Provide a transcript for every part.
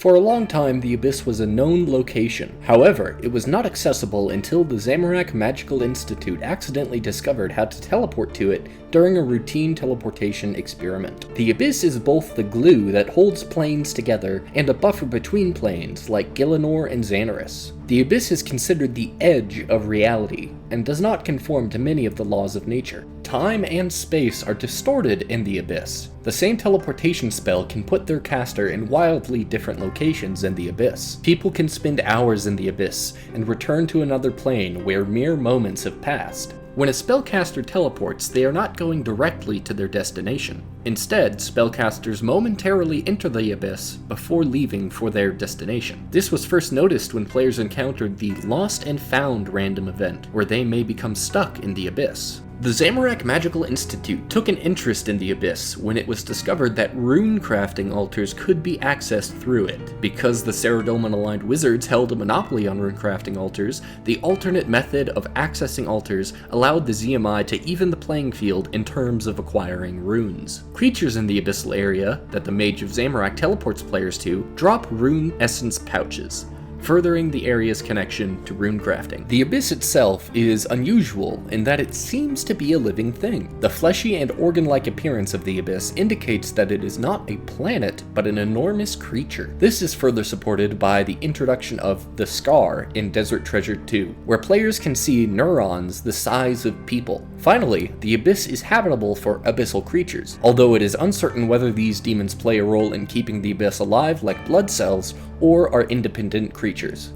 For a long time, the Abyss was a known location. However, it was not accessible until the Zamorak Magical Institute accidentally discovered how to teleport to it during a routine teleportation experiment. The Abyss is both the glue that holds planes together and a buffer between planes like Gielinor and Xanaris. The Abyss is considered the edge of reality, and does not conform to many of the laws of nature. Time and space are distorted in the Abyss. The same teleportation spell can put their caster in wildly different locations in the Abyss. People can spend hours in the Abyss, and return to another plane where mere moments have passed. When a spellcaster teleports, they are not going directly to their destination. Instead, spellcasters momentarily enter the Abyss before leaving for their destination. This was first noticed when players encountered the Lost and Found random event, where they may become stuck in the Abyss. The Zamorak Magical Institute took an interest in the Abyss when it was discovered that rune crafting altars could be accessed through it. Because the Saradomin-aligned wizards held a monopoly on rune crafting altars, the alternate method of accessing altars allowed the ZMI to even the playing field in terms of acquiring runes. Creatures in the abyssal area that the Mage of Zamorak teleports players to drop rune essence pouches, furthering the area's connection to rune crafting. The Abyss itself is unusual in that it seems to be a living thing. The fleshy and organ-like appearance of the Abyss indicates that it is not a planet, but an enormous creature. This is further supported by the introduction of the Scar in Desert Treasure 2, where players can see neurons the size of people. Finally, the Abyss is habitable for abyssal creatures, although it is uncertain whether these demons play a role in keeping the Abyss alive like blood cells, or are independent creatures.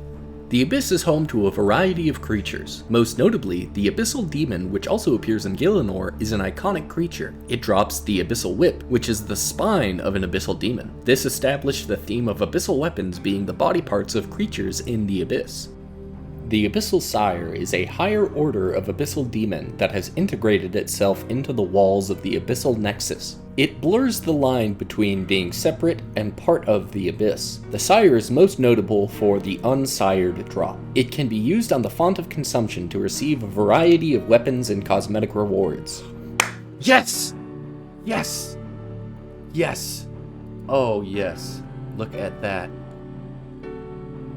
The Abyss is home to a variety of creatures. Most notably, the Abyssal Demon, which also appears in Gielinor, is an iconic creature. It drops the Abyssal Whip, which is the spine of an Abyssal Demon. This established the theme of abyssal weapons being the body parts of creatures in the Abyss. The Abyssal Sire is a higher order of abyssal demon that has integrated itself into the walls of the Abyssal Nexus. It blurs the line between being separate and part of the Abyss. The Sire is most notable for the Unsired drop. It can be used on the Font of Consumption to receive a variety of weapons and cosmetic rewards. Yes! Yes! Yes! Oh yes. Look at that.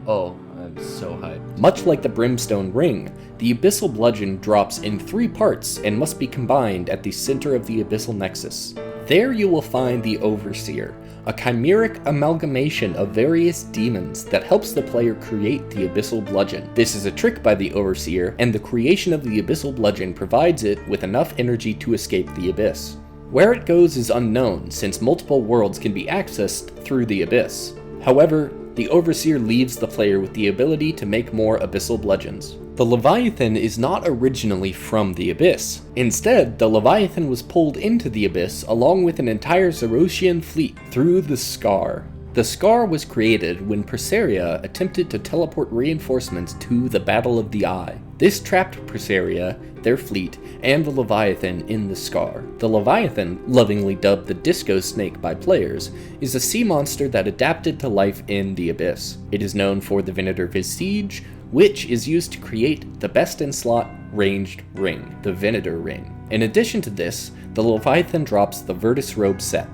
Oh. I'm so hyped. Much like the Brimstone Ring, the Abyssal Bludgeon drops in 3 parts and must be combined at the center of the Abyssal Nexus. There you will find the Overseer, a chimeric amalgamation of various demons that helps the player create the Abyssal Bludgeon. This is a trick by the Overseer, and the creation of the Abyssal Bludgeon provides it with enough energy to escape the Abyss. Where it goes is unknown, since multiple worlds can be accessed through the Abyss. However, the Overseer leaves the player with the ability to make more Abyssal Bludgeons. The Leviathan is not originally from the Abyss. Instead, the Leviathan was pulled into the Abyss along with an entire Zerosian fleet through the Scar. The Scar was created when Perseria attempted to teleport reinforcements to the Battle of the Eye. This trapped Perseria, their fleet, and the Leviathan in the Scar. The Leviathan, lovingly dubbed the Disco Snake by players, is a sea monster that adapted to life in the Abyss. It is known for the Venator Visage, which is used to create the best-in-slot ranged ring, the Venator Ring. In addition to this, the Leviathan drops the Virtus Robe set,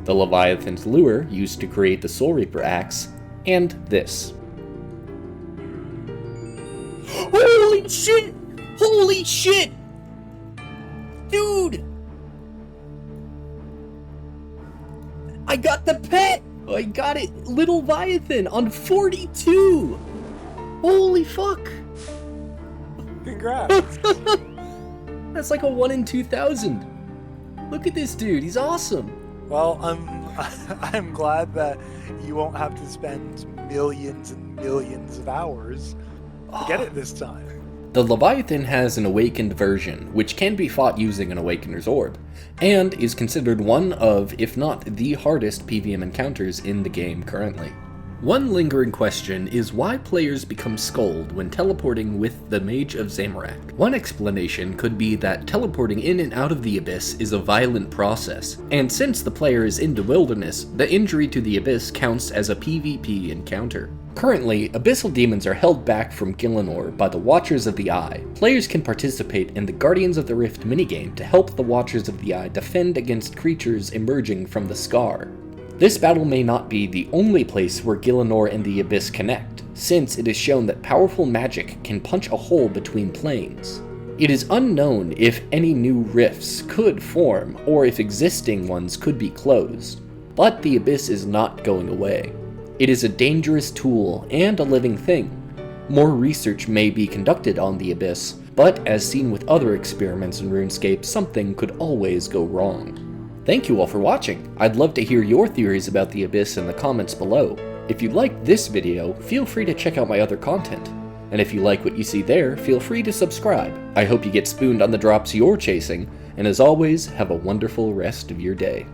the Leviathan's Lure used to create the Soul Reaper Axe, and this. Holy shit! Holy shit! Dude! I got the pet! I got it! Little Leviathan on 42! Holy fuck! Congrats! That's like a 1 in 2,000. Look at this dude, he's awesome! Well, I'm glad that you won't have to spend millions and millions of hours to get it this time. The Leviathan has an awakened version, which can be fought using an Awakener's Orb, and is considered one of, if not the hardest PvM encounters in the game currently. One lingering question is why players become Skuld when teleporting with the Mage of Zamorak. One explanation could be that teleporting in and out of the Abyss is a violent process, and since the player is in the wilderness, the injury to the Abyss counts as a PvP encounter. Currently, Abyssal Demons are held back from Gielinor by the Watchers of the Eye. Players can participate in the Guardians of the Rift minigame to help the Watchers of the Eye defend against creatures emerging from the Scar. This battle may not be the only place where Gielinor and the Abyss connect, since it is shown that powerful magic can punch a hole between planes. It is unknown if any new rifts could form, or if existing ones could be closed. But the Abyss is not going away. It is a dangerous tool and a living thing. More research may be conducted on the Abyss, but as seen with other experiments in RuneScape, something could always go wrong. Thank you all for watching. I'd love to hear your theories about the Abyss in the comments below. If you liked this video, feel free to check out my other content. And if you like what you see there, feel free to subscribe. I hope you get spooned on the drops you're chasing, and as always, have a wonderful rest of your day.